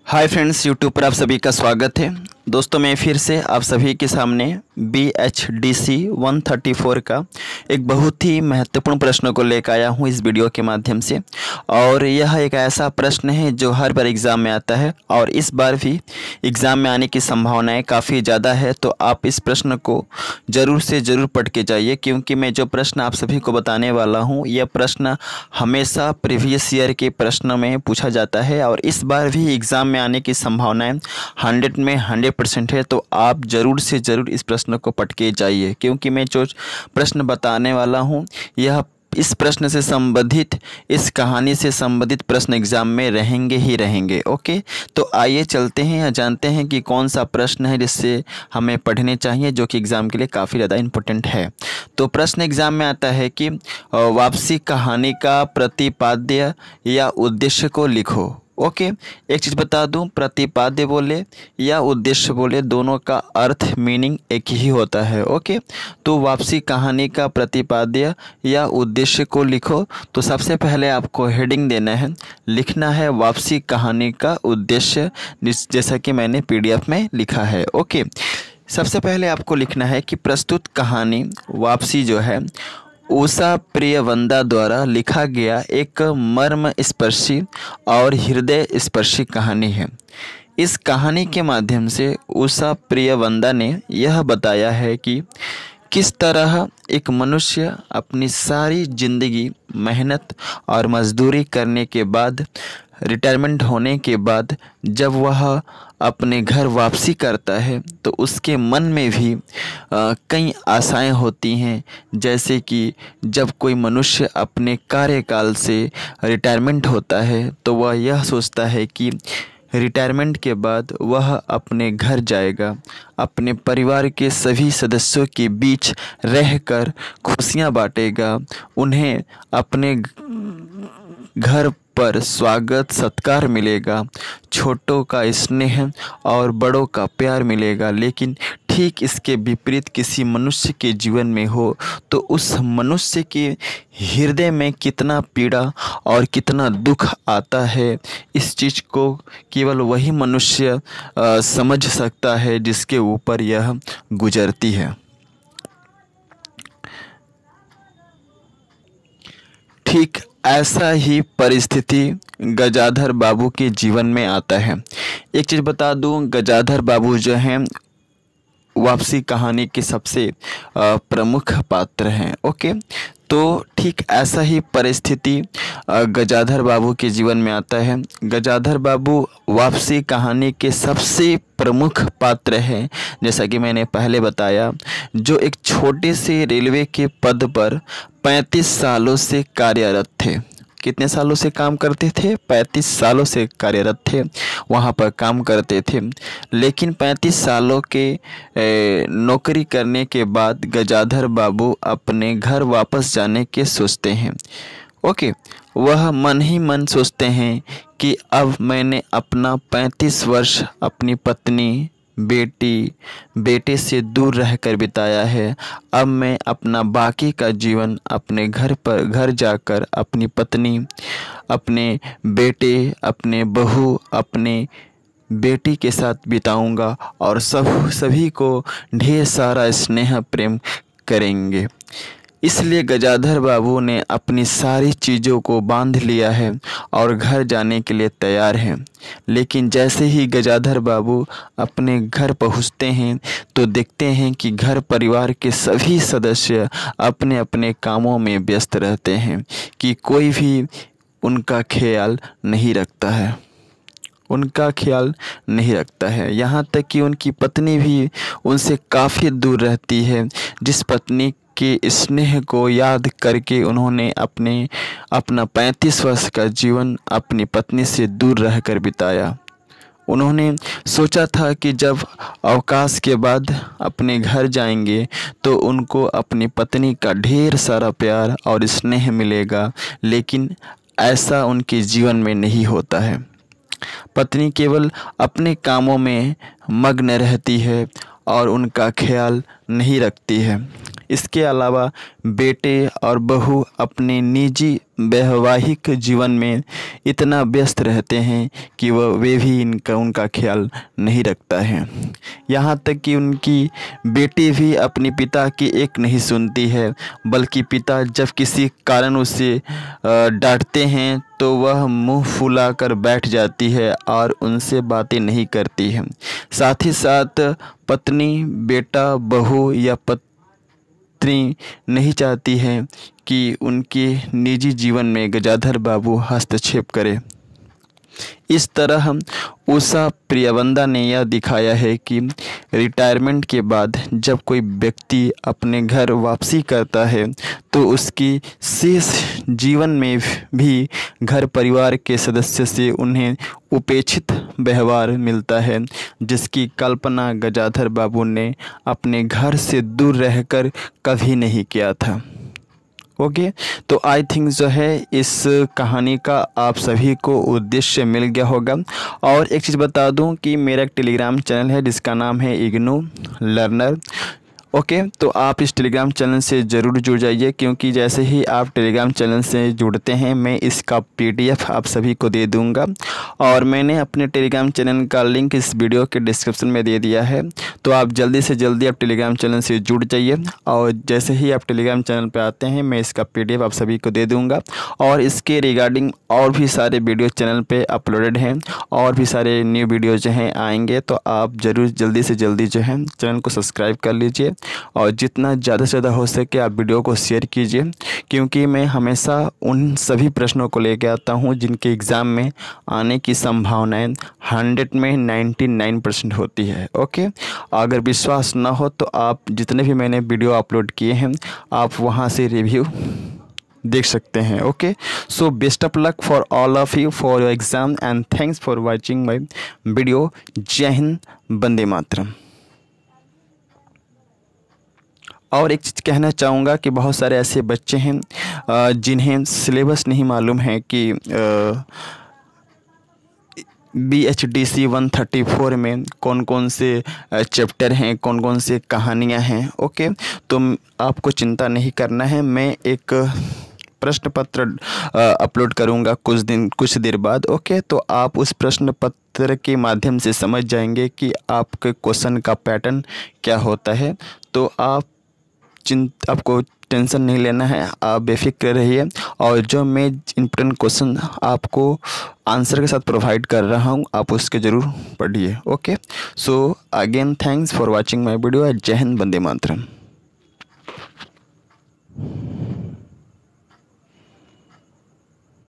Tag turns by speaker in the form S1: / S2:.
S1: Hi friends, YouTube पर आप सभी का स्वागत है। दोस्तों, मैं फिर से आप सभी के सामने BHDC 134 का एक बहुत ही महत्वपूर्ण प्रश्न को लेकर आया हूं इस वीडियो के माध्यम से। और यह एक ऐसा प्रश्न है जो हर बार एग्ज़ाम में आता है और इस बार भी एग्ज़ाम में आने की संभावनाएं काफ़ी ज़्यादा है। तो आप इस प्रश्न को ज़रूर से ज़रूर पढ़ के जाइए, क्योंकि मैं जो प्रश्न आप सभी को बताने वाला हूँ यह प्रश्न हमेशा प्रीवियस ईयर के प्रश्न में पूछा जाता है और इस बार भी एग्ज़ाम में आने की संभावनाएं 100 में 100% है। तो आप ज़रूर से ज़रूर इस प्रश्न को पढ़ के जाइए, क्योंकि मैं जो प्रश्न बताने वाला हूँ यह इस प्रश्न से संबंधित, इस कहानी से संबंधित प्रश्न एग्जाम में रहेंगे ही रहेंगे। ओके, तो आइए चलते हैं या जानते हैं कि कौन सा प्रश्न है जिससे हमें पढ़ने चाहिए, जो कि एग्ज़ाम के लिए काफ़ी ज़्यादा इम्पोर्टेंट है। तो प्रश्न एग्ज़ाम में आता है कि वापसी कहानी का प्रतिपाद्य या उद्देश्य को लिखो। ओके, एक चीज़ बता दूं, प्रतिपाद्य बोले या उद्देश्य बोले दोनों का अर्थ मीनिंग एक ही होता है। ओके, तो वापसी कहानी का प्रतिपाद्य या उद्देश्य को लिखो। तो सबसे पहले आपको हेडिंग देना है, लिखना है वापसी कहानी का उद्देश्य, जैसा कि मैंने PDF में लिखा है। ओके, सबसे पहले आपको लिखना है कि प्रस्तुत कहानी वापसी जो है उषा प्रियवंदा द्वारा लिखा गया एक मर्म स्पर्शी और हृदय स्पर्शी कहानी है। इस कहानी के माध्यम से उषा प्रियवंदा ने यह बताया है कि किस तरह एक मनुष्य अपनी सारी जिंदगी मेहनत और मजदूरी करने के बाद, रिटायरमेंट होने के बाद जब वह अपने घर वापसी करता है तो उसके मन में भी कई आशाएं होती हैं। जैसे कि जब कोई मनुष्य अपने कार्यकाल से रिटायरमेंट होता है तो वह यह सोचता है कि रिटायरमेंट के बाद वह अपने घर जाएगा, अपने परिवार के सभी सदस्यों के बीच रहकर खुशियां बांटेगा, उन्हें अपने घर पर स्वागत सत्कार मिलेगा, छोटों का स्नेह और बड़ों का प्यार मिलेगा। लेकिन ठीक इसके विपरीत किसी मनुष्य के जीवन में हो तो उस मनुष्य के हृदय में कितना पीड़ा और कितना दुख आता है, इस चीज़ को केवल वही मनुष्य समझ सकता है जिसके ऊपर यह गुजरती है। ठीक ऐसा ही परिस्थिति गजाधर बाबू के जीवन में आता है। एक चीज़ बता दूं, गजाधर बाबू जो हैं वापसी कहानी के सबसे प्रमुख पात्र हैं। ओके, तो ठीक ऐसा ही परिस्थिति गजाधर बाबू के जीवन में आता है। गजाधर बाबू वापसी कहानी के सबसे प्रमुख पात्र हैं, जैसा कि मैंने पहले बताया, जो एक छोटे से रेलवे के पद पर 35 सालों से कार्यरत थे। कितने सालों से काम करते थे? 35 सालों से कार्यरत थे, वहाँ पर काम करते थे। लेकिन 35 सालों के नौकरी करने के बाद गजाधर बाबू अपने घर वापस जाने के सोचते हैं। ओके, वह मन ही मन सोचते हैं कि अब मैंने अपना 35 वर्ष अपनी पत्नी, बेटे से दूर रहकर बिताया है। अब मैं अपना बाकी का जीवन अपने घर जाकर अपनी पत्नी, अपने बेटे, अपने बहू, अपने बेटी के साथ बिताऊंगा और सभी को ढेर सारा स्नेह प्रेम करेंगे। इसलिए गजाधर बाबू ने अपनी सारी चीज़ों को बांध लिया है और घर जाने के लिए तैयार हैं। लेकिन जैसे ही गजाधर बाबू अपने घर पहुंचते हैं तो देखते हैं कि घर परिवार के सभी सदस्य अपने अपने कामों में व्यस्त रहते हैं, कि कोई भी उनका ख्याल नहीं रखता है। यहाँ तक कि उनकी पत्नी भी उनसे काफ़ी दूर रहती है। जिस पत्नी के स्नेह को याद करके उन्होंने अपना 35 वर्ष का जीवन अपनी पत्नी से दूर रहकर बिताया। उन्होंने सोचा था कि जब अवकाश के बाद अपने घर जाएंगे तो उनको अपनी पत्नी का ढेर सारा प्यार और स्नेह मिलेगा, लेकिन ऐसा उनके जीवन में नहीं होता है। पत्नी केवल अपने कामों में मग्न रहती है और उनका ख्याल नहीं रखती है। इसके अलावा बेटे और बहू अपने निजी वैवाहिक जीवन में इतना व्यस्त रहते हैं कि वे भी उनका ख्याल नहीं रखता है। यहाँ तक कि उनकी बेटी भी अपने पिता की एक नहीं सुनती है, बल्कि पिता जब किसी कारण उसे डांटते हैं तो वह मुंह फुलाकर बैठ जाती है और उनसे बातें नहीं करती है। साथ ही साथ पत्नी, बेटा, बहू या पत्नी नहीं चाहती है कि उनके निजी जीवन में गजाधर बाबू हस्तक्षेप करे। इस तरह उषा प्रियवंदा ने यह दिखाया है कि रिटायरमेंट के बाद जब कोई व्यक्ति अपने घर वापसी करता है तो उसकी शेष जीवन में भी घर परिवार के सदस्य से उन्हें उपेक्षित व्यवहार मिलता है, जिसकी कल्पना गजाधर बाबू ने अपने घर से दूर रहकर कभी नहीं किया था। ओके, तो आई थिंक जो है इस कहानी का आप सभी को उद्देश्य मिल गया होगा। और एक चीज़ बता दूं कि मेरा एक टेलीग्राम चैनल है जिसका नाम है इग्नू लर्नर। ओके, तो आप इस टेलीग्राम चैनल से ज़रूर जुड़ जाइए, क्योंकि जैसे ही आप टेलीग्राम चैनल से जुड़ते हैं मैं इसका PDF आप सभी को दे दूंगा। और मैंने अपने टेलीग्राम चैनल का लिंक इस वीडियो के डिस्क्रिप्शन में दे दिया है, तो आप जल्दी से जल्दी आप टेलीग्राम चैनल से जुड़ जाइए। और जैसे ही आप टेलीग्राम चैनल पर आते हैं मैं इसका PDF आप सभी को दे दूँगा। और इसके रिगार्डिंग और भी सारे वीडियो चैनल पर अपलोडेड हैं, और भी सारे न्यू वीडियो जो हैं आएँगे, तो आप ज़रूर जल्दी से जल्दी जो है चैनल को सब्सक्राइब कर लीजिए और जितना ज़्यादा से ज़्यादा हो सके आप वीडियो को शेयर कीजिए, क्योंकि मैं हमेशा उन सभी प्रश्नों को लेकर आता हूं जिनके एग्ज़ाम में आने की संभावनाएं 100 में 99% होती है। ओके, अगर विश्वास ना हो तो आप जितने भी मैंने वीडियो अपलोड किए हैं आप वहां से रिव्यू देख सकते हैं। Okay, so best of luck for all of you for your exam and thanks for watching my video. जय हिंद, वंदे मातरम। और एक चीज़ कहना चाहूँगा कि बहुत सारे ऐसे बच्चे हैं जिन्हें सिलेबस नहीं मालूम है कि BHDC 134 में कौन कौन से चैप्टर हैं, कौन कौन से कहानियाँ हैं। ओके, तो आपको चिंता नहीं करना है। मैं एक प्रश्न पत्र अपलोड करूंगा कुछ देर बाद। ओके, तो आप उस प्रश्न पत्र के माध्यम से समझ जाएंगे कि आपके क्वेश्चन का पैटर्न क्या होता है। तो आपको टेंशन नहीं लेना है, आप बेफिक्र रहिए। और जो मैं इम्पोर्टेंट क्वेश्चन आपको आंसर के साथ प्रोवाइड कर रहा हूँ आप उसके ज़रूर पढ़िए। Okay, so again thanks for watching my video. जय हिंद, वंदे मातरम।